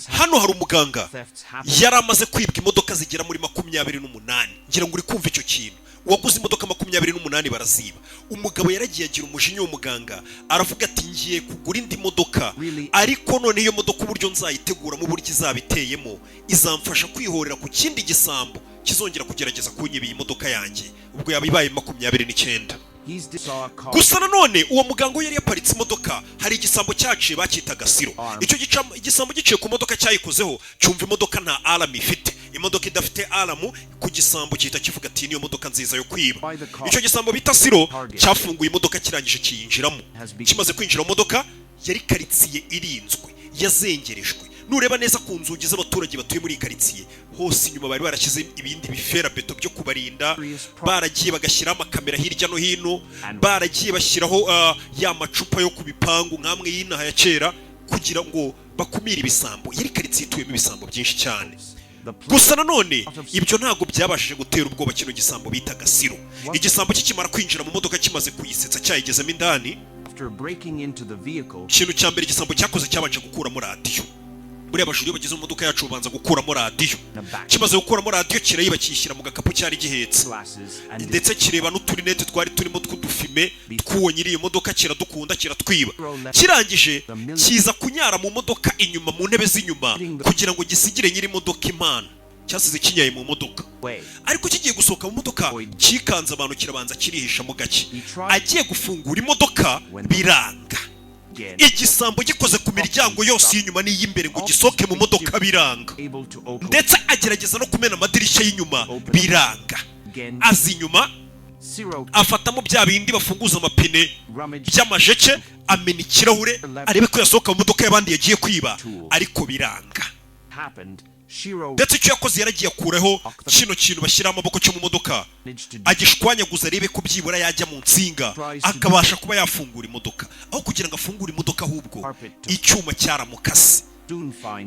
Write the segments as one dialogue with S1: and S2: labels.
S1: hano hari umuganga yari amaze kwibwa imodoka zigera muri 28. ngira ngo uri kumva icyo kintu. Uwaguze imodoka 28 baraziba. Umugabo yaragiye agira umujinya w'umuganga, aravuga ati ngiye kugura indi modoka, ariko none iyo modoka uburyo nzayitegura mu buryo izabiteyemo izamfasha kwihorera ku kindi gisambo kizongera kugerageza kunyiba iyi modoka yanjye, ubwo yabibaye 29. Gusa nanone uwo muganga yari yaparitse imodoka, hari igisambo cyaciye bakitaga Siro. Icyo igisambo giciye ku modoka cyayikozeho, cyumva imodoka nta alarm ifite. Imodoka idafite alarm ku gisambo cyita kivuga ati niyo modoka nziza yo kwiba. Icyo gisambo bita Siro cyafunguye imodoka kirangije kiyinjiramo. Kimaze kwinjira mu modoka yari karitsiye irinzwe, yazengerejwe. Nureba neza ku nzugi z'abaturage batuye muri karitsiye hose inyuma bari barashyize ibindi bifera beto byo kubarinda, baragiye bagashyiraho amakamera hirya no hino, baragiye bashyiraho ya macupa yo ku bipangu nk'amwe y'inaha ya kera kugira ngo bakumire ibisambo. Yari karitsiye ituyemo ibisambo byinshi cyane. Gusa nanone ibyo ntago byabashije gutera ubwoba kino gisambo bitaga Siro. Igisambo kikimara kwinjira mu modoka kimaze kuyisetsa cyayigezemo indani, ikintu cya mbere igisambo cyakoze cyabanje gukuramo radiyo. Buriya abajuri bagize mu modoka yacu banza gukuramo radiyo. Kimaze gukuramo radiyo kirayiba kiyishyira mu gakapu cyari gihetse, ndetse kireba n'uturinete twari turimo tw'udufime tw'uwo nyiri iyo modoka, kiradukunda kiratwiba. Kirangije kiza kunyara mu modoka inyuma mu ntebe z'inyuma kugira ngo gisigire nyiri modoka impano. Cyasize kinyaye mu modoka, ariko kigiye gusohoka mu modoka kikanze abantu kirabanza kirihisha mu gake. Agiye gufungura imodoka biranga. Igisambo gikoze ku miryango yose y'inyuma n'iy'imbere ngo gisoke mu modoka biranga, ndetse agerageza no kumena amadirishya y'inyuma biranga. Azi inyuma afatamo bya bindi bafunguza amapine by'amajeke, amena ikirahure arebe ko yasohoka mu modoka y'abandi yagiye kwiba, ariko biranga. Ndetse icyo yakoze yaragiye akureho kino kintu bashyiraho amaboko cyo mu modoka, agishwanyaguza arebe ko byibura yajya mu nsinga akabasha kuba yafungura imodoka. Aho kugira ngo afungure imodoka ahubwo icyuma cyaramukase,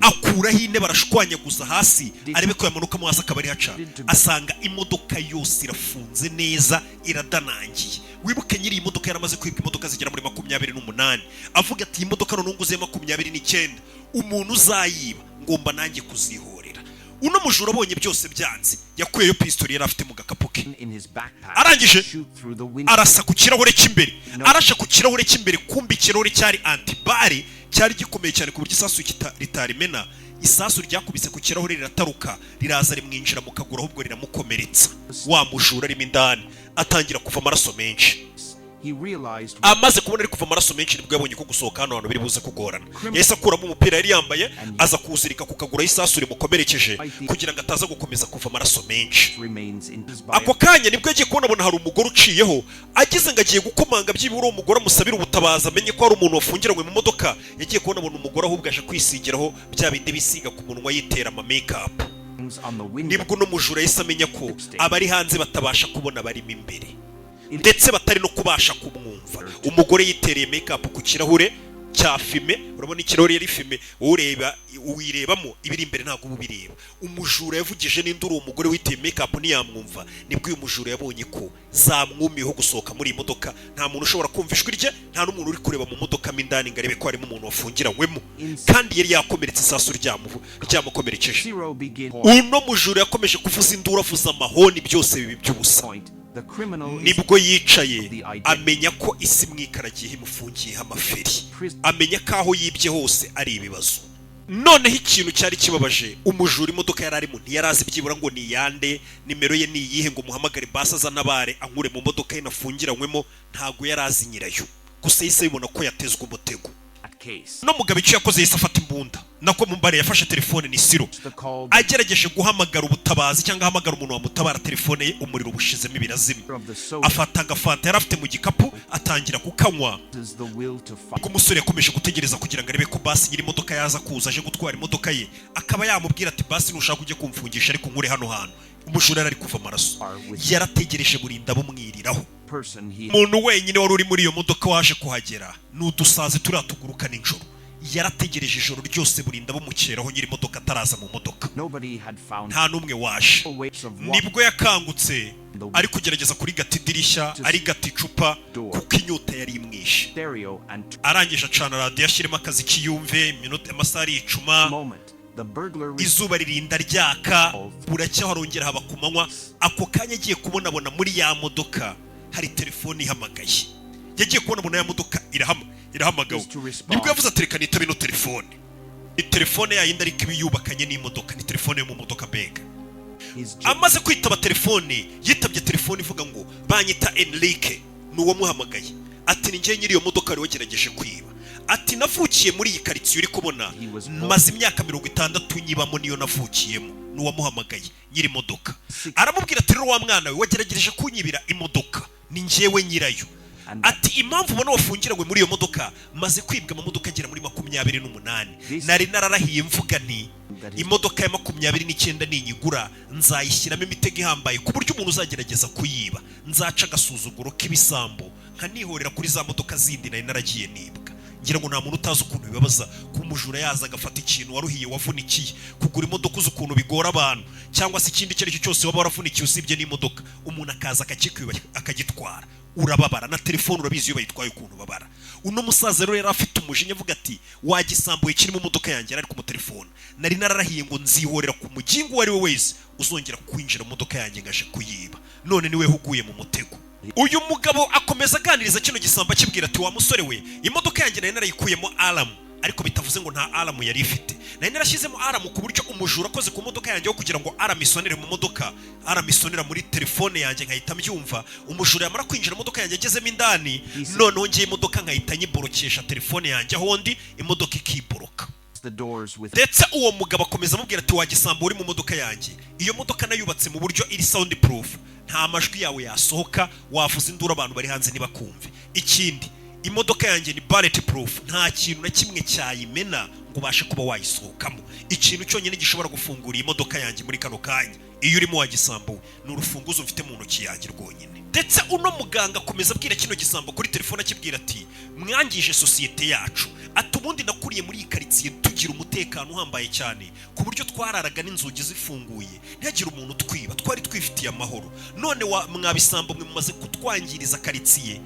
S1: akuraho intebe arashwanyaguza hasi arebe ko yamanukamo hasi akaba ari haca, asanga imodoka yose irafunze neza iradanangiye. Wibuke nyiri iyi modoka yaramaze kwibwa imodoka zigera muri 28, avuga ati iyi modoka none nguze 29, umuntu uzayiba ngomba nanjye kuzihorera. Uno mujura abonye byose byanze, yakuyeyo pistol yari afite mu gakapu ke, arangije arasa ku kirahure cy'imbere. Arasha ku kirahure cy'imbere, kumbi ikirahure cyari antibare, cyari gikomeye cyane ku buryo isasu ritarimena. Isasu ryakubise ku kirahure rirataruka, riraza rimwinjira mu kaguru, ahubwo riramukomeretsa. Wa mujura arimo indani atangira kuva amaraso menshi. Amaze kubona ari kuva amaraso menshi nibwo yabonye ko gusohoka hano hantu biri buze kugorana. Yahise akuramo umupira yari yambaye aza kuwuzirika ku kaguru y'isasu rimukomerekeje kugira ngo ataza gukomeza kuva amaraso menshi. Ako kanya nibwo yagiye kubona hari umugore uciyeho, agize ngo agiye gukomanga byibura umugore amusabira ubutabaza, amenye ko hari umuntu wafungiranywe mu modoka. Yagiye kubona umugore ahubwo aje kwisigiraho bya bindi bisiga ku munwa yitera ama make-up. Nibwo no mujura yahise amenya ko abari hanze batabasha kubona barimo imbere, ndetse batari no kubasha kumwumva. Umugore yitereye make-up ku kirahure cya fime, urabona ikirahure yari fime, uwirebamo ibiri imbere ntabwo ubireba. Umujura yavugije n'induru uwo mugore witeye make-up ntiyamwumva. Nibwo uyu mujura yabonye ko zamwumiyeho gusohoka muri iyi modoka. Nta muntu ushobora kumva ijwi rye, nta n'umuntu uri kureba mu modoka mo indani ngo arebe ko harimo umuntu wafungiranywemo, kandi yari yakomeretse isasu ryamukomerekeje. Uno mujura yakomeje kuvuza induru, avuza amahoni, byose bibi by'ubusa. Nibwo yicaye amenya ko isi mwikaragiye imufungiyeho amaferi, amenya ko aho yibye hose ari ibibazo. Noneho ikintu cyari kibabaje, umujura imodoka yari arimo ntiyarazi byibura ngo ni yande, nimero ye ni iyihe ngo muhamagare basi azanabare ankure mu modoka ye nafungiranywemo. Ntago yarazi nyirayo, gusa yise bibona ko yatezwe umutego. No mugabo icyo yakoze yise afata imbunda, nako mumbare yafashe telefone ni Siro, agerageje guhamagara ubutabazi cyangwa ahamagara umuntu wamutabara. Telefone ye umuriro ubushizemo ibirazimye. Afata agafanta yari afite mu gikapu atangira kukanywa. Ubwo umusore yakomeje gutegereza kugira ngo arebe ko basi nyiri imodoka yaza kuza aje gutwara imodoka ye, akaba yamubwira ati basi nushaka ujye kumfungisha ariko nkure hano hantu. Umujura ari kuva amaraso, yarategereje burinda bumwiriraho. Umuntu wenyine wari uri muri iyo modoka waje kuhagera n'udusazi turatuguruka nijoro, yarategereje ijoro ryose burinda bumukeraho nyiri imodoka ataraza mu modoka, nta n'umwe waje. Nibwo yakangutse ari kugerageza kurigata idirishya, arigata icupa kuko inyota yari imwishe. Arangije acana radiyo ashyiremo akazi kiyumve, amasaha aricuma, izuba ririnda ryaka, buracya harongera haba ku manywa. Ako kanya agiye kubonabona muri ya modoka hari telefone ihamagaye. Yagiye kubona ya modoka irahamagawe. Nibwo yavuze ati reka nitabe ino telefone. Ni telefone yayindi ariko ibiyubakanye n'imodoka, ni telefone yo mu modoka mbega. Amaze kwitaba telefone, yitabye telefone ivuga ngo banyita Enrique, nuwo muhamagaye. Ati ni njye nyiri iyo modoka ari wagerageje kwiba. Ati navukiye muri iyi karitsiye uri kubona, maze imyaka 60 nyibamo, niyo navukiyemo. Nuwo muhamagaye nyiri modoka. Aramubwira ati rero wa mwana we wagerageje kunyibira imodoka, ni njyewe nyirayo. Ati impamvu ubona wafungiranywe muri iyo modoka, maze kwibwa amamodoka agera muri 28. Nari nararahiye mvuga nti imodoka ya 29 ninyigura nzayishyiramo imitego ihambaye ku buryo umuntu uzagerageza kuyiba nzaca agasuzuguro k'ibisambo nkanihorera kuri za modoka zindi nari naragiye nibwa. Ngira ngo nta muntu utazi ukuntu bibabaza kumujura yaza agafata ikintu waruhiye wavunikiye. Kugura imodoka uzi ukuntu bigora abantu, cyangwa se ikindi cyo cyose waba waravunikiye usibye n'imodoka, umuntu akaza akakikwiba akagitwara. Urababara na telefone urabizi iyo bayitwaye ukuntu babara. Uno musaza rero yari afite umujinya avuga ati wagisambuye kiri mu modoka yanjye ari ku telefone. Nari nararahiye ngo nzihorera ku mugingo wari we wese uzongera kwinjira mu modoka yanjye ngaje kuyiba. None niwe huguye mu mutego. Uyu mugabo akomeza aganiriza kino gisamba kibwira ati wa musore we, imodoka yanjye nari narayikuyemo alarm, ariko bitavuze ngo nta alarm yari ifite. Nari narashyizemo alarm ku buryo umujura akoze ku modoka yanjye wo kugira ngo alarm isonere mu modoka, alarm isonera muri telefone yanjye nkahita mbyumva. Umujura yamara kwinjira modoka yanjye agezemo indani, noneho ngiye imodoka nkahita nyiborokesha telefone yanjye ahondi imodoka ikiboroka. Ndetse uwo mugabo akomeza amubwira ati wagisambo uri mu modoka yanjye, iyo modoka nayubatse mu buryo iri sound proof, nta majwi yawe yasohoka, wavuza induru abantu bari hanze nibakumve. Ikindi, imodoka yanjye ni bullet proof, nta kintu na kimwe cyayimena ngo ubashe kuba wayisohokamo. Ikintu cyonyine gishobora gufungura iyi modoka yanjye muri kano kanya iyo urimo wagisambo ni urufunguzo mfite mu ntoki yanjye rwonyine. Ndetse uno muganga akomeza abwira kino gisambo kuri telefone akibwira ati mwangije sosiyete yacu. Ati ubundi nakuriye muri iyi karitsiye tugira umutekano uhambaye cyane ku buryo twararaga n'inzugi zifunguye ntihagire umuntu twiba, twari twifitiye amahoro. None mwabisambo mwe mumaze kutwangiriza karitsiye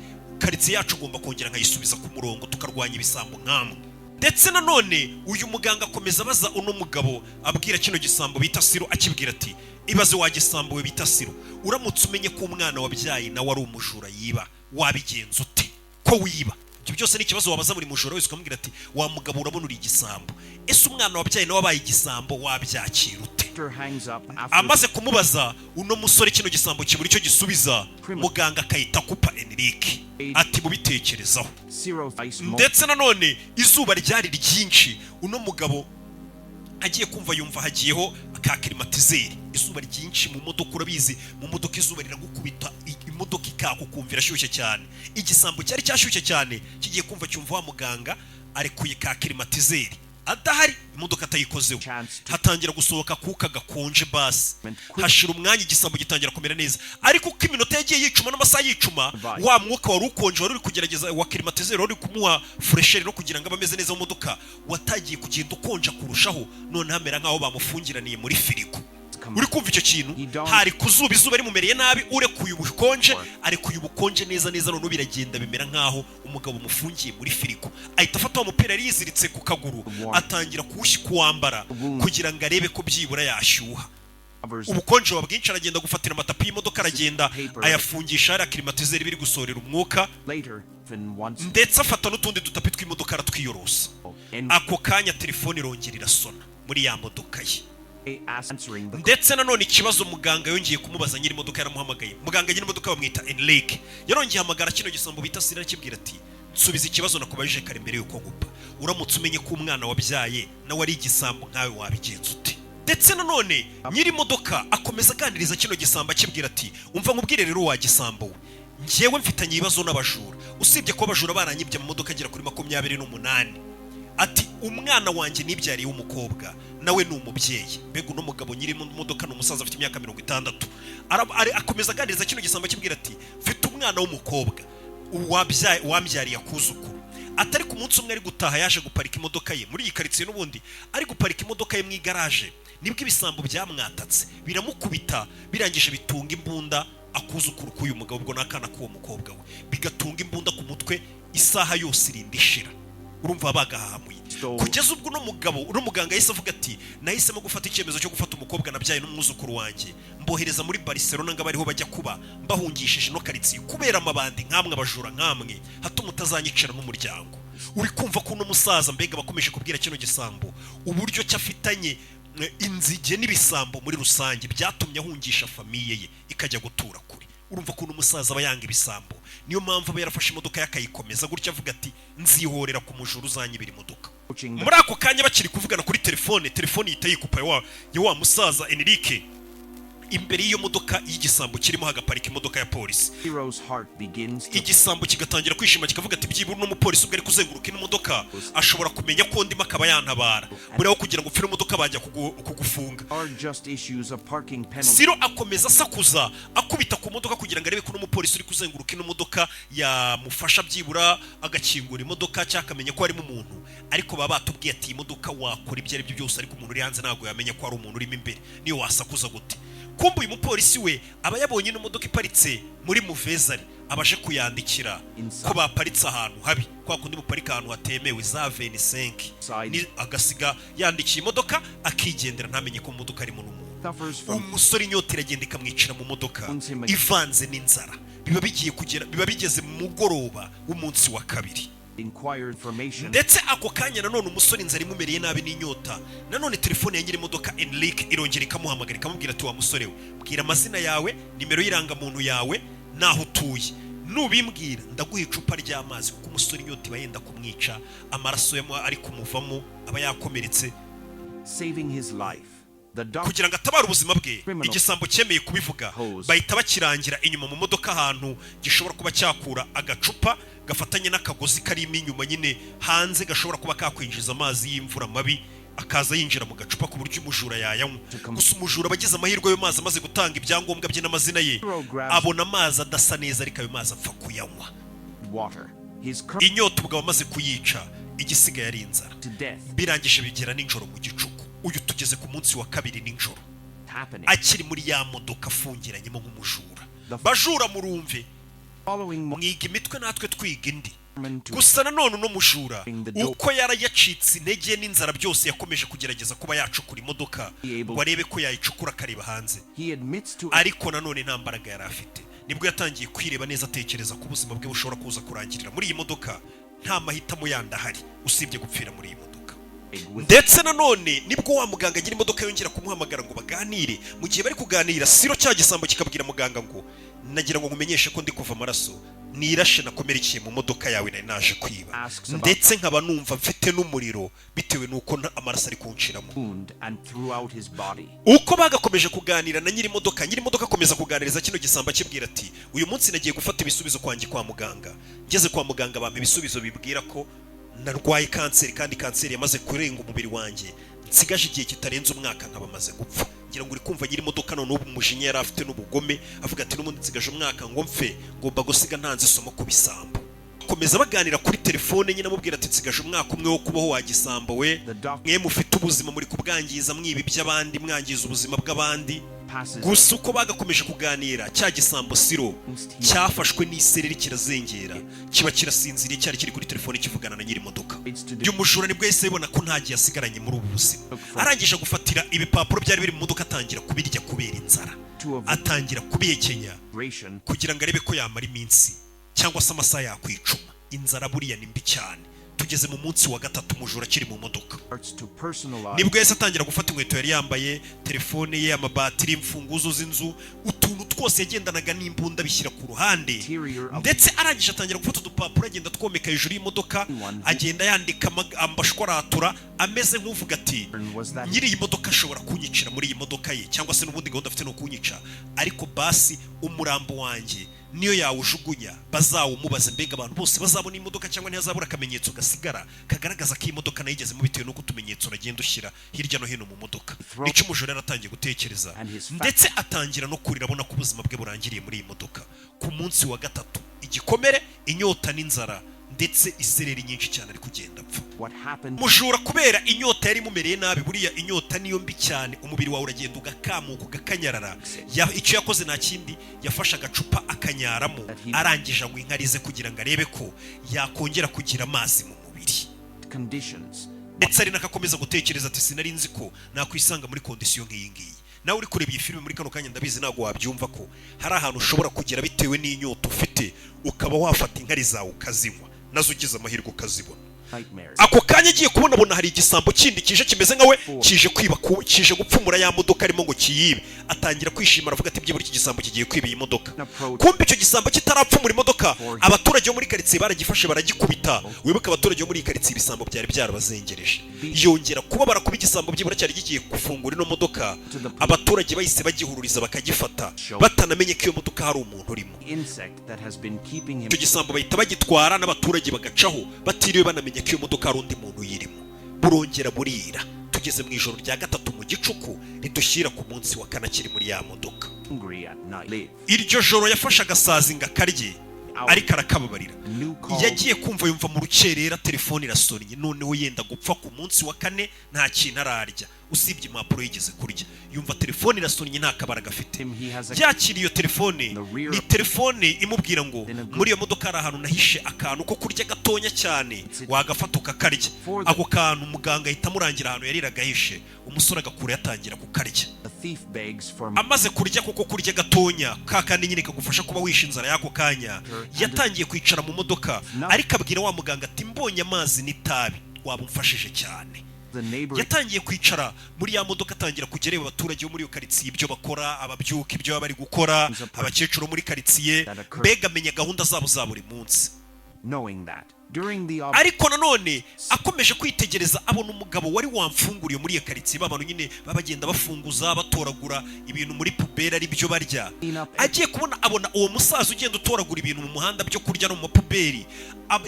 S1: yacu, ugomba kongera nkayisubiza ku murongo tukarwanya ibisambo nkamwe. Ndetse nanone uyu muganga akomeza abaza uno mugabo abwira kino gisambo bita Siro akibwira ati ibaze wagisambo we bita Siro, uramutse umenye ko umwana wabyaye nawe ari umujura yiba, wabigenza ute ko wiba? Ibyo byose ni ikibazo wabaza muri mujura wese ukamubwira ati wa mugabo urabona uri igisambo, ese umwana wabyaye nawe abaye igisambo wabyakira ute? Amaze kumubaza uno musore kino gisambo kiburi cyo gisubiza, muganga akayita kupa Enrique ati mubitekerezaho. Ndetse nanone izuba ryari ryinshi, uno mugabo agiye kumva yumva hagiyeho ka climatiseur. Izuba ryinshi mu modoka, urabizi mu modoka izuba riragukubita, imodoka ikakukumvira shyushye cyane. Igisambo cyari cyashyushye cyane kigiye kumva cyumva wa muganga arekuye ka climatiseur adahari, imodoka atayikozeho, hatangira gusohoka kuka gakonje basi. Hashira umwanya igisambo gitangira kumera neza, ariko uko iminota yagiye yicuma n'amasaha yicuma, wa mwuka wari ukonje wari uri kugerageza wa climatiseur wari kumuha fresher no kugira ngo ameze neza mu modoka watagiye kugenda ukonja kurushaho, none hamera nkaho bamufungiraniye muri firigo. Uri kumva icyo kintu? Hari kuzuba izuba rimumereye nabi, urekuye ubukonje arekuye ubukonje neza neza, none biragenda bimera nkaho umugabo umufungiye muri firigo. Ahita afata umupira yari yiziritse ku kaguru atangira kuwambara kugira ngo arebe ko byibura yashyuha. Ubukonje wa bwinshi aragenda gufatira amatapi y'imodoka, aragenda ayafungisha ari climatiseur biri gusorera umwuka, ndetse afata n'utundi dutapi tw'imodoka aratwiyorosa. Ako kanya telefone irongera irasona muri ya modoka ye. Ndetse nanone ikibazo muganga yongeye kumubaza nyiri modoka yaramuhamagaye. Muganga nyiri modoka bamwita Enrique yarongeye hamagara kino gisambo bita Sira akibwira ati nsubiza ikibazo nakubajije kare mbere yuko gupfa, uramutse umenye ko umwana wabyaye nawe ari igisambo nkawe wabigenza ute? Ndetse nanone nyiri modoka akomeza aganiriza kino gisambo akibwira ati umva nkubwire rero wa gisambo we, njyewe mfitanye ibibazo n'abajura, usibye ko abajura baranyibye mu modoka agera kuri 28. Ati umwana wanjye nibyariye w'umukobwa nawe ni umubyeyi. Mbega uno mugabo nyiri mu modoka ni umusaza afite imyaka 60. Akomeza aganiriza kino gisambo akibwira ati mfite umwana w'umukobwa wambyariye akuzukuru, atari ku munsi umwe ari gutaha yaje guparika imodoka ye muri iyi karitsiye n'ubundi ari guparika imodoka ye mu igaraje nibwo ibisambo byamwatatse biramukubita birangije bitunga imbunda akuzukuru k'uyu mugabo ubwo n'akana k'uwo mukobwa we bigatunga imbunda ku mutwe isaha yose irinda ishira urumva bagahamuye kugeza ubwo no mugabo no muganga yise avuga ati nahisemo gufata icyemezo cyo gufata umukobwa nabyaye n'umwuzukuru wanjye mbohereza muri Barcelona ngo bariho bajya kuba mbahungishije no karitsiye kubera amabandi nkamwe abajura nkamwe hato mutazanyicira n'umuryango uri kumva ko no musaza mbega bakomeje kubwira kino gisambo uburyo cyafitanye inzige n'ibisambo muri rusange byatumye ahungisha famiye ye ikajya gutura kuri urumva ko umusaza abayanga ibisambo niyo mpamvu aba yarafashe imodoka yakayikomeza gutya avuga ati nzihorera ku mujuru uzanyibira imodoka muri ako kanya bakiri kuvugana kuri telefone yita yikupa ya wa musaza Enrique imbere y'iyo modoka y'igisambo kirimo hagaparika imodoka ya polisi igisambo kigatangira kwishima kikavuga ati byibura n'umupolisi ubwo ari kuzenguruka ino modoka ashobora kumenya ko ndimo akaba yantabara buriho kugira ngo upfire imodoka bajya kugufunga Siro akomeza asakuza akubita ku modoka kugira ngo arebe ko n'umupolisi uri kuzenguruka ino modoka yamufasha byibura agakingura imodoka cyangwa akamenya ko harimo umuntu ariko baba batubwiye ati imodoka wakora ibyo ari byo byose ariko umuntu uri hanze ntabwo yamenya ko hari umuntu urimo imbere niyo wasakuza gute kumbu uyu mupolisi we aba yabonye ino modoka iparitse muri Muvezari abaje kuyandikira ko baparitse ahantu habi kwa kundi muparika ahantu hatemewe za 25 ni agasiga yandikiye imodoka akigendera ntamenye ko modoka arimo n'umuntu umusore inyota iragenda ikamwicira mu modoka ivanze n'inzara biba bigeze mu mugoroba w'umunsi wa kabiri ndetse ako kanya nanone umusore inzara imumereye nabi n'inyota nanone telefone ya nyiri imodoka Enrique irongera ikamuhamagara ikamubwira ati wa musore we bwira amazina yawe nimero y'irangamuntu yawe naho utuye nubimbwira ndaguha icupa ry'amazi kuko umusore inyota iba yenda kumwica amaraso ari kumuvamo aba yakomeretse kugira ngo atabara ubuzima bwe igisambo cyemeye kubivuga bahita bakirangira inyuma mu modoka ahantu gishobora kuba cyakura agacupa gafatanye n'akagozi karimo inyuma nyine hanze gashobora kuba kakwinjiza amazi y'imvura mabi akaza yinjira mu gacupa ku buryo umujura yayanywa gusa umujura abagize amahirwe yo mazi amaze gutanga ibyangombwa bye n'amazina ye abona amazi adasa neza ariko ayo mazi apfa kuyanywa inyota ubwo amaze kuyica igisigaye ari inzara birangije bigera n'injoro mu gicuku uyu tugeze ku munsi wa kabiri n'injoro akiri muri ya modoka afungiranyemo nk'umujura bajura murumve mwiga imitwe natwe twiga indi gusa nanone uno mujura uko yarayacitse intege n'inzara byose yakomeje kugerageza kuba yacukura imodoka ngo arebe ko yayicukura akareba hanze ariko nanone nta mbaraga yari afite nibwo yatangiye kwireba neza atekereza ko ubuzima bwe bushobora kuza kurangirira muri iyi modoka nta mahitamo yandi ahari usibye gupfira muri iyi modoka ndetse nanone nibwo wa muganga agira imodoka yongera kumuhamagara ngo baganire mu gihe bari kuganira Siro cya gisambo kikabwira muganga ngo nagira ngo nkumenyeshe ko ndi kuva amaraso nirashe nakomerekeye mu modoka yawe nari naje kwiba ndetse nkaba numva mfite n'umuriro bitewe nuko amaraso ari kunshiramo uko bagakomeje kuganira na nyiri imodoka akomeza kuganiriza kino gisambo akibwira ati uyu munsi nagiye gufata ibisubizo kwanjye kwa muganga ngeze kwa muganga bampa ibisubizo bibwira ko narwaye kanseri kandi kanseri yamaze kurenga umubiri wanjye nsigaje igihe kitarenze umwaka nkaba maze gupfa ngira ngo uri kumva nyiri imodoka none ubu umujinya yari afite n'ubugome avuga ati n'ubundi nsigaje umwaka ngo mfe ngomba gusiga ntanze isomo ku bisambo komeza baganira kuri telefone nyine amubwira ati nsigaje umwaka umwe wo kubaho wa gisambo we mwe mufite ubuzima muri kubwangiza mwibi by'abandi mwangiza ubuzima bw'abandi gusa uko bagakomeje kuganira cya gisambo Siro cyafashwe n'isereri kirazengera kiba kirasinziriye cyari kiri kuri telefone kivugana na nyiri imodoka by'umujura nibwo yese yibona ko ntagiye asigaranye muri ubu buzima arangije gufatira ibipapuro byari biri mu modoka atangira kubirya kubera inzara atangira kubihekenya kugira ngo arebe ko yamara iminsi cyangwa se amasaha yakwicuma inzara buriya ni mbi cyane tugeze mu munsi wa gatatu umujura akiri mu modoka nibwo yese atangira gufata inkweto yari yambaye telefone ye amabatiri imfunguzo z'inzu utuntu twose yagendanaga n'imbunda bishyira ku ruhande ndetse arangije atangira gufata udupapuro agenda twomeka hejuru y'imodoka agenda yandika amashwaratura ameze nk'uvuga ati nyiri iyi modoka ashobora kunyicira muri iyi modoka ye cyangwa se n'ubundi gahunda afite no kunyica ariko basi umurambo wanjye niyo yawujugunya bazawumubaze mbega abantu bose bazabona imodoka cyangwa ntihazabura akamenyetso gasigara kagaragaza ko iyi modoka nayigezemo bitewe n'uko utumenyetso uragenda ushyira hirya no hino mu modoka nicyo umujura yaratangiye gutekereza ndetse atangira no kurira abona ko ubuzima bwe burangiriye muri iyi modoka ku munsi wa gatatu igikomere inyota n'inzara ndetse isereri nyinshi cyane ari kugenda apfa. Mujura kubera inyota yari mumereye nabi, buriya inyota niyo mbi cyane, umubiri wawe uragenda ugakamuka ugakanyarara. Icyo yakoze nta kindi, yafashe agacupa akanyaramo, arangije anywa inkarize kugira ngo arebe ko yakongera kugira amazi mu mubiri. Ndetse ari nakakomeza gutekereza ati sinari nzi ko nakwisanga muri kondisiyo nk'iyi ngiyi. Nawe uri kureba iyi filime muri kano kanya ndabizi ntabwo wabyumva ko hari ahantu ushobora kugera bitewe n'inyota ufite, ukaba wafata inkari zawe ukazinywa, nazo ugize amahirwe ukazibona. Ako kanya agiye kubona hari igisambo kindi kije kimeze nkawe kije kwiba kije gupfumura ya modoka arimo ngo kiyibe. Atangira kwishima aravuga ati byibura iki gisambo kigiye kwiba iyi modoka. Kumbe icyo gisambo kitarapfumura imodoka, abaturage bo muri karitsiye baragifashe baragikubita. Wibuka abaturage bo muri karitsiye ibisambo byari byarabazengereje, yongera kuba barakuba igisambo byibura cyari gigiye gufungura ino modoka. Abaturage bahise bagihururiza bakagifata batanamenye ko iyo modoka hari umuntu urimo. Icyo gisambo bahita bagitwara n'abaturage bagacaho batiriwe banamenye ko iyo modoka hari undi muntu uyirimo. Burongera burira, tugeze mu ijoro rya gatatu mu gicuku ridushyira ku munsi wa kane akiri muri ya modoka. Iryo joro yafashe agasazi ngo akarye ariko arakababarira. Yagiye kumva yumva mu rukerera telefone irasonnye, noneho yenda gupfa ku munsi wa kane nta kintu ararya usibye impapuro yigeze kurya. Yumva telefone irasonnye nta kabara gafite. Yakiriye iyo telefone, ni telefone imubwira ngo muri iyo modoka hari ahantu nahishe akantu ko kurya gatonya cyane, wagafata ukakarya. Ako kantu muganga ahita amurangira ahantu yari iragahishe, umusore agakura yatangira kukarya. Amaze kurya koko kurya gatonya kakandi nyine kagufasha kuba wisha inzara yako kanya, yatangiye kwicara mu modoka ariko abwira wa muganga ati mbonye amazi n'itabi waba umfashije cyane. Yatangiye kwicara muri ya modoka, atangira kujya areba abaturage bo muri iyo karitsiye ibyo bakora, ababyuka ibyo baba bari gukora, abakecuru muri karitsiye, mbega amenya gahunda zabo za buri munsi. Ariko nanone akomeje kwitegereza abona umugabo wari wamfunguriye muri iyo karitsiye, babantu nyine babagenda bafunguza batoragura ibintu muri puberi ari byo barya. Agiye kubona abona uwo musaza ugenda utoragura ibintu mu muhanda byo kurya no mu mapuberi.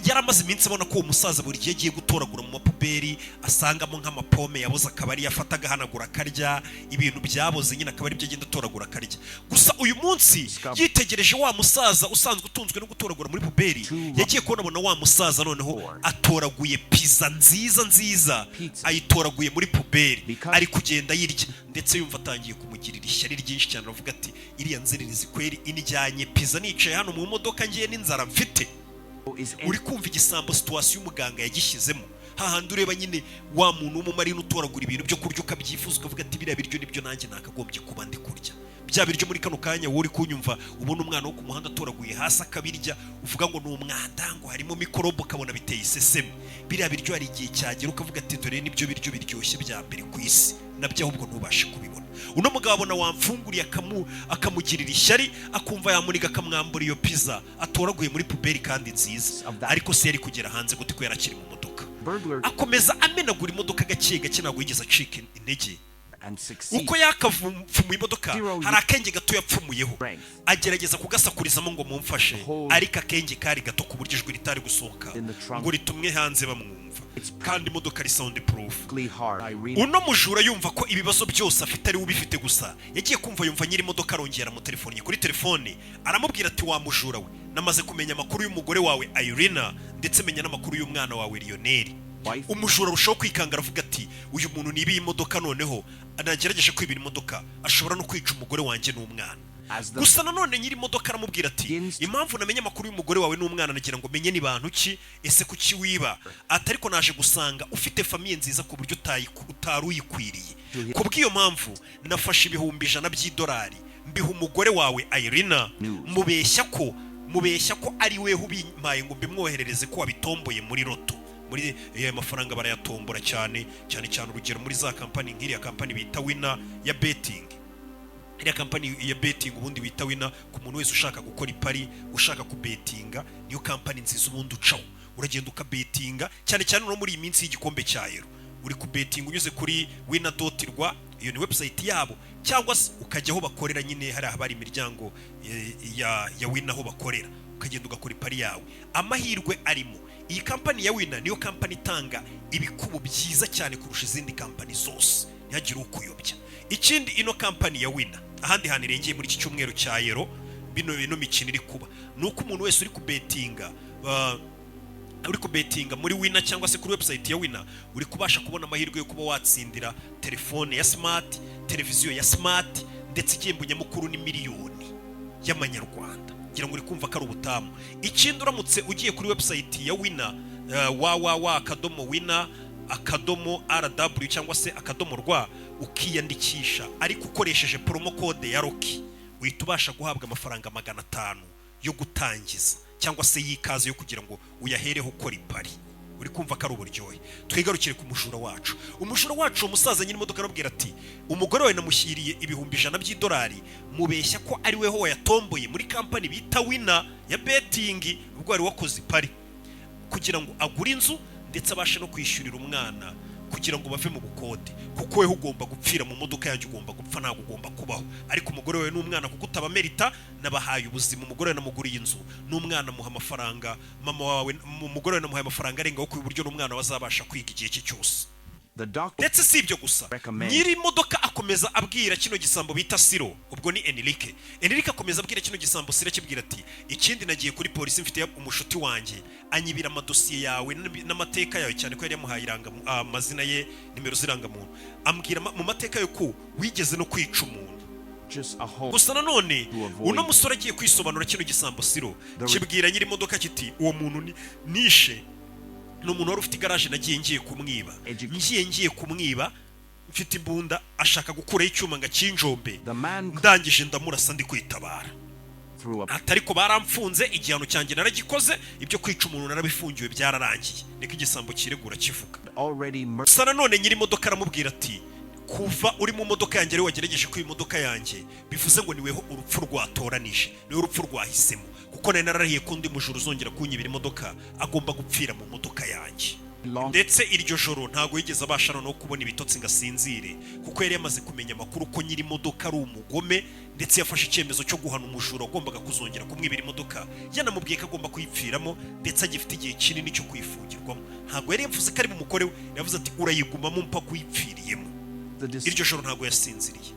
S1: Yaramaze iminsi abona ko uwo musaza buri gihe agiye gutoragura mu mapuberi asangamo nk'amapome yaboze, akaba ari yafata agahanagura akarya, ibintu byaboze nyine akaba ari byo agenda atoragura akarya. Gusa uyu munsi yitegereje wa musaza usanzwe utunzwe no gutoragura muri puberi, yagiye kubona abona wa musaza noneho atoraguye pizza nziza ayitoraguye muri puberi ari kugenda yirya, ndetse yumva atangiye kumugirira ishyari ryinshi cyane. Aravuga ati iriya nzererezi kweri injyanye pizza nicaye hano mu modoka ngiye n'inzara mfite. Uri kumva igisambo situwasiyo umuganga yagishyizemo, hahandi ureba nyine wa muntu w'umumarine utoragura ibintu byo kurya ukabyifuza ukavuga ati biriya biryo nibyo nanjye nakagombye kuba ndi kurya. Bya biryo muri kano kanya wowe uri kunyumva ubona umwana wo ku muhanda atoraguye hasi akabirya, uvuga ngo ni umwanda, ngo harimo mikorobe, ukabona biteye iseseme. Biriya biryo hari igihe cyagera ukavuga ati dore nibyo biryo biryoshye bya mbere ku isi, nabyo ahubwo ntubashe kubibona. Uno mugabo abona wamfunguriye akamugirira ishyari, akumva yamuniga akamwambura iyo pizza atoraguye muri puberi kandi nziza. Ariko se yari kugera hanze gute ko yarakiri mu modoka? Akomeza amenagura imodoka gake gake, ntabwo yigeze acika intege. Uko yakavumuye imodoka hari akenge gato yapfumuyeho, agerageza kugasakurizamo ngo mumfashe, ariko akenge kari gato ku buryo ijwi ritari gusohoka ngo ritumwe hanze bamwumva, kandi imodoka ari sound proof. Uno mujura yumva ko ibibazo byose afite ari ubifite gusa, yagiye kumva yumva nyiri imodoka arongera mu telefone kuri telefone, aramubwira ati wa mujura we, namaze kumenya amakuru y'umugore wawe Irina, ndetse menya n'amakuru y'umwana wawe Lionel. Umujura arushaho kwikanga aravuga ati uyu muntu niba iyi modoka noneho anagerageje kwibira imodoka ashobora no kwica umugore wanjye n'umwana. Gusa nanone nyiri imodoka aramubwira ati impamvu namenye amakuru y'umugore wawe n'umwana nagira ngo menye ni bantu ki, ese kuki wiba? Ati ariko naje gusanga ufite famiye nziza ku buryo utari uyikwiriye, kubw'iyo mpamvu nafashe ibihumbi 100 by'idolari mbiha umugore wawe Irina, mubeshya ko ari weho ubimpaye ngo mbimwoherereze ko wabitomboye muri loto. Muri mafaranga barayatombora cyane urugero muri za kampani nk'iriya kampani bita Winner ya betting. Iriya kampani ya betting ubundi bita Winner, ku muntu wese ushaka gukora ipari, ushaka kubetinga, niyo kampani nziza ubundi ucaho uragenda ukabetinga, cyane no muri iyi minsi y'igikombe cya Euro uri kubetinga unyuze kuri winner.rw, iyo ni website yabo, cyangwa se ukajya aho bakorera nyine hari abari imiryango ya Winner aho bakorera, ukagenda ugakora ipari yawe. Amahirwe arimo iyi kampani ya Winner niyo kampani itanga ibikubo byiza cyane kurusha izindi kampani zose, ntihagire ukuyobya. Ikindi ino kampani ya Winner ahandi hantu irengeye muri iki cyumweru cya Euro bino mikino iri kuba, nuko umuntu wese uri kubetinga uri kubetinga muri wina cyangwa se kuri website ya wina, uri kubasha kubona amahirwe yo kuba watsindira telefone ya smart, televiziyo ya smart, ndetse igihembo nyamukuru ni miliyoni y'amanyarwanda. ngira ngo uri kumva ko ari ubutamu. Ikindi uramutse ugiye kuri website ya wina, www.wina.rw cyangwa se .rw, ukiyandikisha ariko ukoresheje promo code ya Rocky, uhita ubasha guhabwa amafaranga 500 yo gutangiza cyangwa se yikaze yo kugira ngo uyahereho ukora ipari. Uri kumva ko ari uburyohe. Twigarukire ku mujura wacu. Umujura wacu umusaza nyine imodoka arabwira ati umugore we namushyiriye ibihumbi $100 mubeshya ko ari weho yatomboye muri company bita Wina ya betting, ubwo ari wakoze ipari kugira ngo agure inzu ndetse abashe no kwishyurira umwana kugira ngo bave mu bukode, kuko weho ugomba gupfira mu modoka yanjye, ugomba gupfa, ntabwo ugomba kubaho. Ariko umugore we n'umwana kuko utabamerita nabahaye ubuzima. Umugore we namuguriye inzu n'umwana muha amafaranga, mama wawe umugore we namuhaye amafaranga arenga ku buryo n'umwana wazabasha kwiga igihe cye cyose. Ndetse si ibyo gusa, nyiri imodoka akomeza abwira kino gisambo bita Siro, ubwo ni Enrique akomeza abwira kino gisambo Siro akibwira ati ikindi nagiye kuri polisi mfite umushuti wanjye anyibira amadosiye yawe n'amateka yawe, cyane ko yari yamuhaye amazina ye, nimero z'irangamuntu, ambwira mu mateka yo ko wigeze no kwica umuntu. Gusa nanone uno musore agiye kwisobanura kino gisambo Siro kibwira nyiri imodoka kiti uwo muntu nishe n'umuntu wari ufite garage nagiye ngiye kumwiba mfite imbunda, ashaka gukuraho icyuma ngo akinjombe, ndangije ndamurasa ndi kwitabara. Atariko baramfunze, igihano cyanjye naragikoze, ibyo kwica umuntu narabifungiwe byararangiye. Niko igisambo kiregura kivuga. Sana none nyiri imodoka aramubwira ati kuva uri mu modoka yanjye ari wagerageje kwiba imodoka yanjye, bivuze ngo niweho urupfu rwatoranije, niwe urupfu rwahisemo, kuko nari narariye ko undi mujuru uzongera kunyibira imodoka agomba gupfira mu modoka yanjye. Ndetse iryo joro ntago yigeze abasha no kubona ibitotsi ngasinzire, kuko yari yamaze kumenya amakuru ko nyiri imodoka ari umugome, ndetse yafashe icyemezo cyo guhana umujura agombaga kuzongera kumwibira imodoka, yanamubwiye ko agomba kuyipfiramo, ndetse agifite igihe kinini cyo kuyifungirwamo. Ntago yari yavuze ko ari mu mukore we, yavuze ati urayigumamo mpaka kuyipfiriyemo. Iryo joro ntago yasinziriye.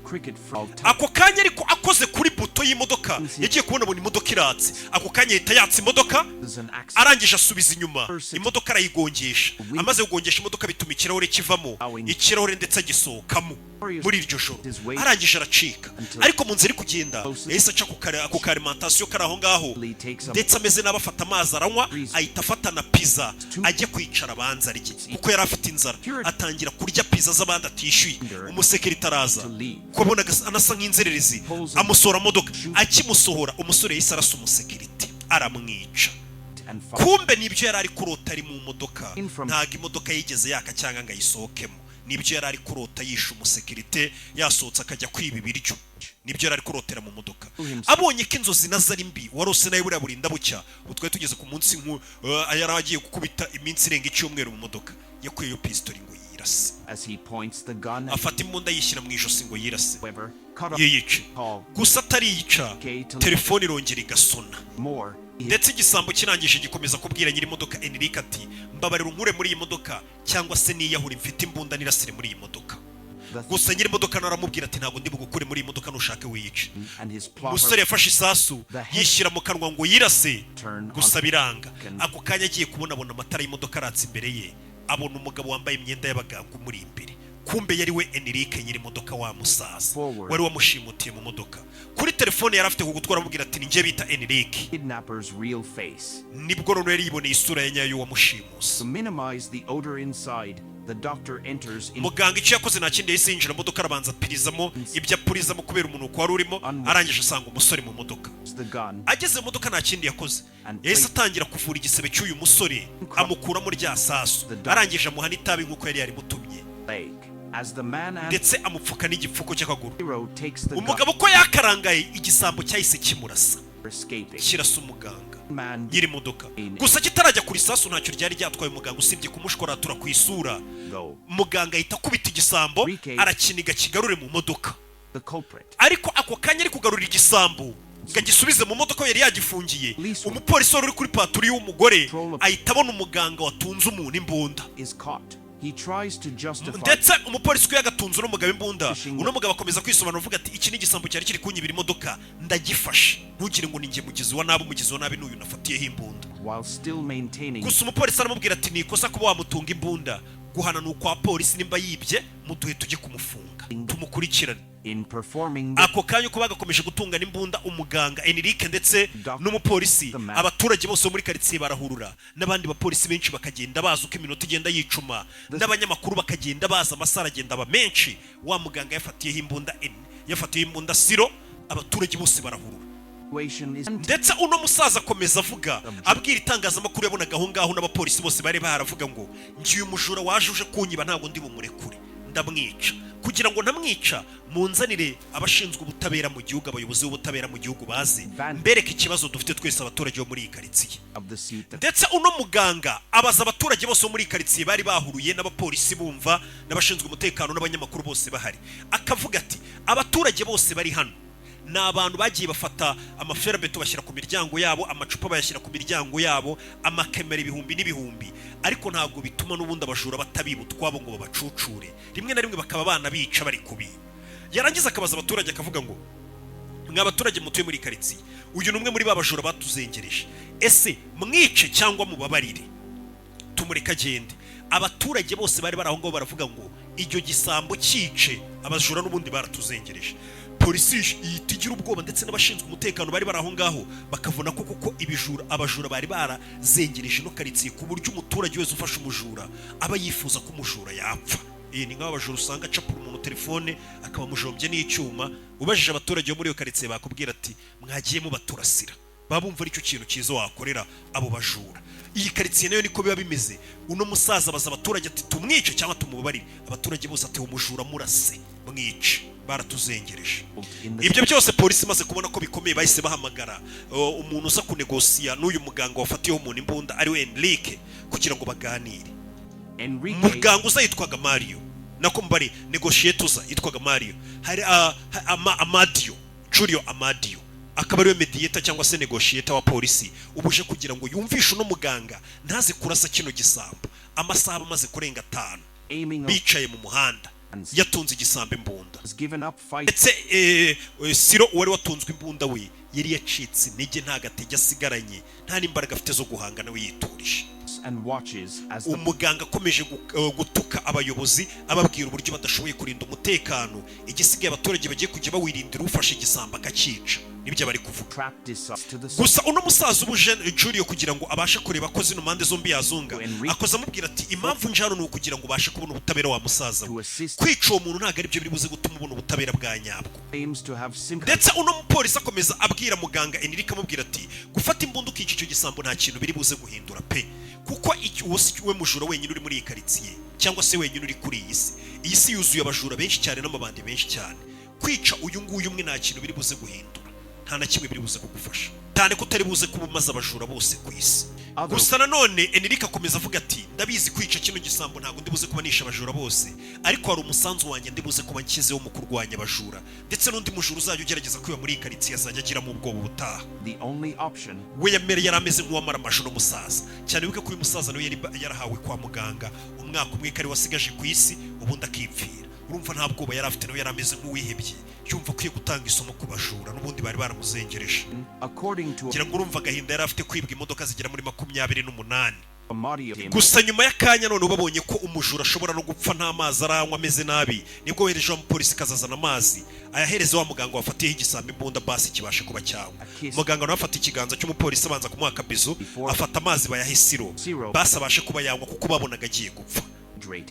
S1: Ako kanya ariko akoze kuri buto y'imodoka, yagiye kubona mu imodoka iratse. Ako kanya yita yatse imodoka, arangije asubiza inyuma, imodoka arayigongesha. Amaze kugongesha imodoka bituma ikirahure kivamo, ikirahure ndetse agisohokamo. Muri iryo joro arangije aracika, ariko mu nzira iri kugenda yahise aca ku alimentation kari aho ngaho, ndetse ameze n'abafata amazi aranywa, ahita afata na pizza ajye kwicara abanza arye, kuko yari afite inzara. Atangira kurya pizza z'abandi atishyuye. Umusekirite araza kubona anasa nk'inzererezi, amusora modoka. Akimusohora umusore yahise arasa umusekirite aramwica. Kumbe nibyo yari ari kurota ari mu modoka, ntago imodoka yigeze yaka cyangwa ngo ayisohokemo. Nibyo yari ari kurota yisha umusekirite, yasohotse akajya kwiba ibiryo. Nibyo yari ari kurotera mu modoka. Abonye ko inzozi nazo ari mbi, warose nawe buriya burinda bucya. Utwaye tugeze ku munsi yari agiye gukubita iminsi irenga icyumweru mu modoka, yakuyeyo pistol ngo yirase. Afata imbunda yishyira mu ijosi ngo yirase yiyice. Gusa atari yica, telefone irongera igasona. Ndetse igisambo kirangije gikomeza kubwira nyiri imodoka Enrique ati mbabarira unkure muri iyi modoka cyangwa se niyahura, mfite imbunda nirasire muri iyi modoka. Gusa nyiri imodoka naramubwira ati ntago ndi bugukure muri iyi modoka nushake wiyice. Umusore yafashe isasu yishyira mu kanwa ngo yirase, gusa biranga. Ako kanya agiye kubona amatara y'imodoka aratse imbere ye, abona umugabo wambaye imyenda y'abaganga muri imbere. Kumbe yari we Enrique nyiri imodoka wa musaza wari wamushimutiye mu modoka. Kuri telefone yari afite kugutwara amubwira ati ninjye bita Enrique. Nibwo yari yiboneye isura ya nyayo wamushimuse. Muganga icyo yakoze nta kindi yahise yinjira mu modoka, arabanza apirizamo ibyo apurizamo kubera umuntu ko wari urimo, arangije asanga umusore mu modoka. Ageze mu modoka nta kindi yakoze, yahise atangira kuvura igisebe cy'uyu musore, amukuramo rya sasu, arangije amuha n'itabi nk'uko yari yarimutumye, ndetse amupfuka n'igipfuko cy'akaguru. Umugabo ko yakarangaye, igisambo cyahise kimurasa, kirasa umuganga nyiri modoka. Gusa kitarajya kuri sasu ntacyo ryari ryatwaye umuganga usibye kumushkoratura ku isura. Muganga ahita akubita igisambo, arakiniga kigarure mu modoka. Ariko ako kanya ari kugarura igisambo ngo agisubize mu modoka yari yagifungiye, umupolisi wari uri kuri paturi y'umugore ahita abona umuganga watunze umuntu imbunda. Ndetse umupolisi ko yagatunze uno mugabo imbunda, uno mugabo akomeza kwisobanura avuga ati iki ni igisambo cyari kunyibira imodoka, ndagifashe, ntugire ngo ninjye mugizi wa nabi n'uyu nafatiyeho imbunda. gusa umupolisi aramubwira ati ni ikosa kuba wamutunga imbunda, guhana ni ukwa polisi, nimba yibye muduhe tujye kumufunga tumukurikirane. Ako kanya uko bagakomeje gutungana imbunda, umuganga Enrique ndetse n'umupolisi, abaturage bose muri karitsiye barahurura, n'abandi bapolisi benshi bakagenda baza uko iminota igenda yicuma, n'abanyamakuru bakagenda baza, amasara agenda aba menshi. Wa muganga yafatiyeho imbunda Siro, abaturage bose barahurura. Ndetse uno musaza akomeza avuga, abwira itangazamakuru yabonaga aho ngaho n'abapolisi bose bari baravuga ngo ngiye umujura waje uje kunyiba ntabwo ndi bumurekure, ndamwica. Kugira ngo ntamwica munzanire abashinzwe ubutabera mu gihugu, abayobozi b'ubutabera mu gihugu baze mbereke ikibazo dufite twese abaturage bo muri iyi karitsiye. Ndetse uno muganga abaza abaturage bose bo muri iyi karitsiye bari bahuruye, n'abapolisi bumva, n'abashinzwe umutekano n'abanyamakuru bose bahari, akavuga ati abaturage bose bari hano ni abantu bagiye bafata amaferabeto bashyira ku miryango yabo, amacupa bayashyira ku miryango yabo, amakemera ibihumbi n'ibihumbi, ariko ntabwo bituma n'ubundi abajura batabiba utwabo ngo babacucure, rimwe na rimwe bakaba banabica bari kubiba. Yarangiza akabaza abaturage akavuga ngo mwa baturage mutuye muri karitsiye, uyu ni umwe muri ba bajura batuzengereje, ese mwice cyangwa mubabarire tumureka agende? Abaturage bose bari bari aho ngaho baravuga ngo iryo gisambo cyice, abajura n'ubundi baratuzengereje. Polisi ihita igira ubwoba, ndetse n'abashinzwe umutekano bari bari aho ngaho bakavuna ko kuko abajura bari barazengereje no karitsiye, ku buryo umuturage wese ufashe umujura aba yifuza ko umujura yapfa. Ni nk'aba bajura usanga acapura umuntu telefone akaba mujombye n'icyuma. Ubajije abaturage bo muri iyo karitsiye bakubwira ati mwagiye mubaturasira, babumva aricyo kintu cyiza wakorera abo bajura. Iyi karitsiye nayo niko biba bimeze. Uno musaza abaza abaturage ati tumwice cyangwa tumubabarire? Abaturage bose ati umujura murase mwice, baratuzengereje. Ibyo byose polisi imaze kubona ko bikomeye, bahise bahamagara umuntu uza kunegosiya n'uyu muganga wafatiyeho umuntu imbunda ari we Enrique kugira ngo baganire. Muganga uza yitwaga Mario, nako mbari negotiator uza yitwaga Mario, hari Amadio, Julio Amadio, akaba ariwe mediator cyangwa se negotiator wa polisi, ubuje kugira ngo yumvishe uno muganga ntaze kurasa kino gisambo. Amasaha amaze kurenga 5 bicaye mu muhanda, yatunze igisambo imbunda. Ndetse Siro wari watunzwe imbunda we yari yacitse intege, nta gatege asigaranye, nta n'imbaraga afite zo guhangana we yiturije. Umuganga akomeje gutuka abayobozi, ababwira uburyo badashoboye kurinda umutekano, igisigaye abaturage bagiye kujya bawirindira ufashe igisamba akacica, nibyo bari kuvuga. Gusa uno musaza ubuje Julio kugira ngo abashe kureba ko zino mpande zombi yazunga, akoze amubwira ati impamvu njano ni ukugira ngo ubashe kubona ubutabera wa musaza we, kwica uwo muntu ntabwo ari byo biri buze gutuma ubona ubutabera bwa nyabwo. Ndetse uno mupolisi akomeza abwira muganga Enrique amubwira ati gufata imbunda ukica icyo gisambo nta kintu biri buze guhindura pe, kuko uwo si we mujura wenyine uri muri iyi karitsiye cyangwa se wenyine uri kuri iyi si. Iyi si yuzuye abajura benshi cyane n'amabandi benshi cyane. Kwica uyu nguyu umwe nta kintu biri buze guhindura, nta na kimwe biri buze kugufasha, cyane ko utari buze kuba umaze abajura bose ku isi. Gusa nanone Enrique akomeza avuga ati ndabizi kwica kino gisambo ntabwo ndi buze kubanisha abajura bose, ariko hari umusanzu wanjye ndi buze kuba nshyizeho mu kurwanya abajura, ndetse n'undi mujura uzajya ugerageza kwiba muri iyi karitsiye azajya agira mu ubwoba ubutaha. We yari ameze nk'uwamara amajoro musaza cyane, wibuke ko uyu musaza nawe yari yarahawe kwa muganga umwaka umwe kari wasigaje ku isi, ubundi akipfira. Urumva nta bwoba yari afite, nawe yari ameze nk'uwihebye, yumva akwiye gutanga isomo ku bajura n'ubundi bari baramuzengereje. Ngira ngo urumva agahinda yari afite kwibwa imodoka zigera muri 28. Gusa nyuma y'akanya none babonye ko umujura ashobora no gupfa nta mazi aranywa ameze nabi, nibwo wereje wa mupolisi kazazana amazi ayahereza wa muganga wafatiyeho igisambo imbunda basi kibashe kuba cyangwa. Muganga nawe afata ikiganza cy'umupolisi abanza kumuha akabizo, afata amazi bayahe Siro basi abashe kuba yanywa kuko babonaga agiye gupfa.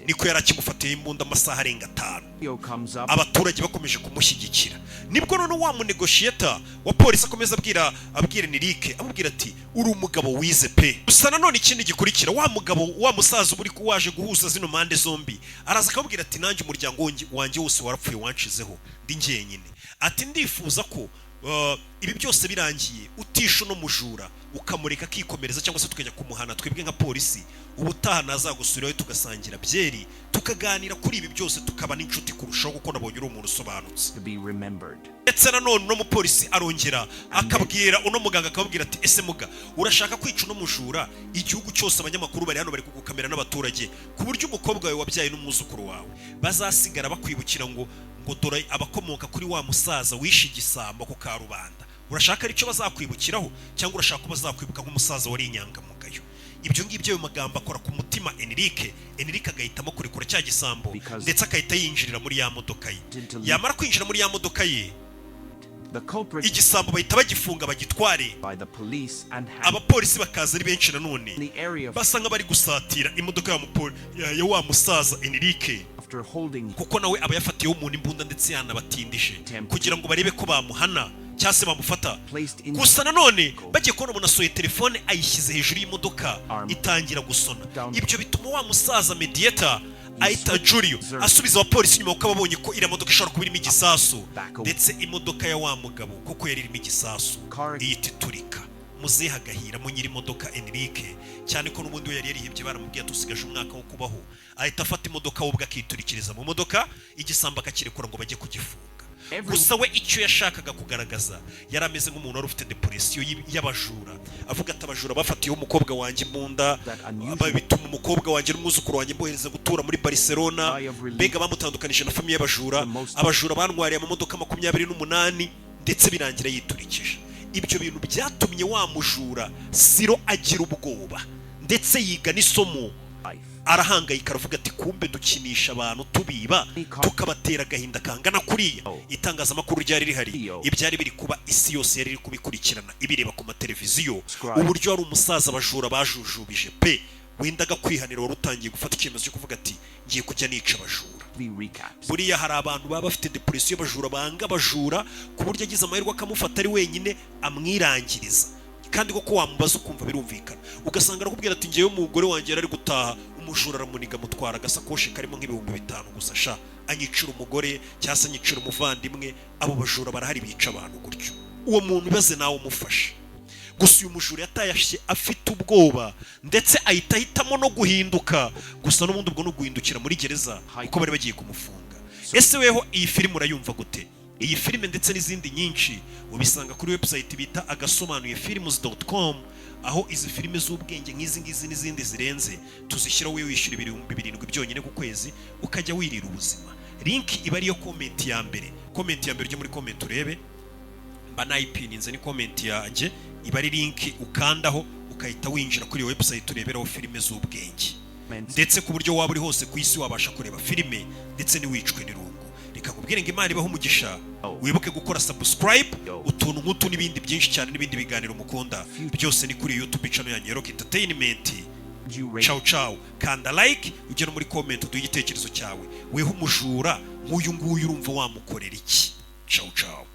S1: Niko yari akimufatiye imbunda amasaha arenga 5, abaturage bakomeje kumushyigikira. Nibwo none wa munegotiator wa polisi akomeza abwira Enrique amubwira ati uri umugabo wize pe. Gusa nanone ikindi gikurikira, wa mugabo wa musaza uri kuwaje guhuza zino mpande zombi araza akabwira ati nanjye umuryango wanjye wose warapfuye wanshizeho ndi njyenyine, ati ndifuza ko ibi byose birangiye utisha no mujura ukamureka kikomereza cyangwa se tukajya kumuhana twebwe nka polisi, ubutaha nazagusubirayo tugasangira byeri tukaganira kuri ibi byose tukaba n'inshuti kurushaho kuko nabonye uri umuntu usobanutse. Ndetse nanone no mupolisi arongera akabwira uno muganga akabwira ati ese muga urashaka kwica no mujura, igihugu cyose abanyamakuru bari hano bari kugukamera n'abaturage ku buryo umukobwa wawe wabyaye n'umwuzukuru wawe bazasigara bakwibukira ngo dore abakomoka kuri wa musaza wishe igisambo ku Karubanda, urashaka aricyo bazakwibukiraho cyangwa urashaka ko bazakwibuka nk'umusaza wari inyangamugayo? Ibyo ngibyo ayo magambo akora ku mutima Enrique agahitamo kurekura cya gisambo ndetse akahita yinjirira muri ya modoka ye. Yamara kwinjira muri ya modoka ye, igisambo bahita bagifunga bagitware. Abapolisi bakaza ari benshi nanone basa nk'abari gusatira imodoka ya wa musaza Enrique, kuko nawe aba yafatiyeho umuntu imbunda ndetse yanabatindije kugira ngo barebe ko bamuhana cyangwa se bamufata. Gusa nanone bagiye kubona umuntu asohoye telefone ayishyize hejuru y'imodoka itangira gusona. Ibyo bituma wa musaza Mediator ahita Julio asubiza abapolisi nyuma kuko babonye ko iriya modoka ishobora kuba irimo igisasu, ndetse imodoka ya wa mugabo kuko yari irimo igisasu ihita iturika. Muzehe agahira mu nyiri imodoka Enrique, cyane ko n'ubundi we yari yarihebye, baramubwiye tusigaje umwaka wo kubaho. Ahita afata imodoka ubwo akiturikiriza mu modoka, igisambo akakirekura ngo bajye kugifunga. Gusa we icyo yashakaga kugaragaza, yari ameze nk'umuntu wari ufite depression y'abajura, avuga ati abajura bafatiyeho umukobwa wanjye imbunda, bituma umukobwa wanjye n'umwuzukuru wanjye mbohereza gutura muri Barcelona, mbega bamutandukanije na famiye y'abajura. Abajura bantwariye amamodoka 28 ndetse birangira yiturikije. Ibyo bintu byatumye wa mujura Siro agira ubwoba ndetse yiga n'isomo, arahangayika aravuga ati kumbe dukinisha abantu tubiba tukabatera agahinda kangana kuriya. Itangazamakuru ryari rihari, ibyari biri kuba isi yose yari iri kubikurikirana ibireba ku mateleviziyo, uburyo ari umusaza abajura bajujubije pe. Wendaga kwihanira wari utangiye gufata icyemezo cyo kuvuga ati ngiye kujya nica abajura. Buriya hari abantu baba bafite depression y'abajura, banga abajura ku buryo agize amahirwe akamufata ari wenyine amwirangiriza, kandi koko wamubaza ukumva birumvikana. Ugasanga arakubwira ati ngiye umugore wanjye ari gutaha, umujura aramuniga mutwara agasakoshi karimo nk'ibihumbi 5 gusa sha, anyicira umugore cyangwa se anyicira umuvandimwe. Abo bajura barahari bica abantu gutyo. Uwo muntu ibaze nawe umufashe. Gusa uyu mujura yatayashye afite ubwoba ndetse ahita ahitamo no guhinduka. Gusa n'ubundi ubwo no guhindukira muri gereza kuko bari bagiye kumufunga. Ese weho iyi filime urayumva gute? Iyi filime ndetse n'izindi nyinshi ubisanga kuri website bita agasobanuyefilms.com, aho izi filime z'ubwenge nk'izi ngizi n'izindi zirenze tuzishyiraho wewe wishyura 7,000 byonyine ku kwezi ukajya wirira ubuzima. Link iba ariyo comment ya mbere ujye muri comment urebe, mba nayipininze ni comment yanjye, iba ari link ukandaho ukahita winjira kuri website ureberaho filime z'ubwenge, ndetse ku buryo waba uri hose ku isi wabasha kureba filime ndetse niwicwe n'irungu. Reka kubwire ngo Imana ibaho umugisha, wibuke gukora subscribe, utuntu nk'utu n'ibindi byinshi cyane n'ibindi biganiro mukunda byose ni kuri YouTube channel yanjye Rock Entertainment. Ciao ciao, kanda like ujye no muri comment uduhe igitekerezo cyawe. Weho umujura nk'uyu nguyu urumva wamukorera iki? Ciao ciao.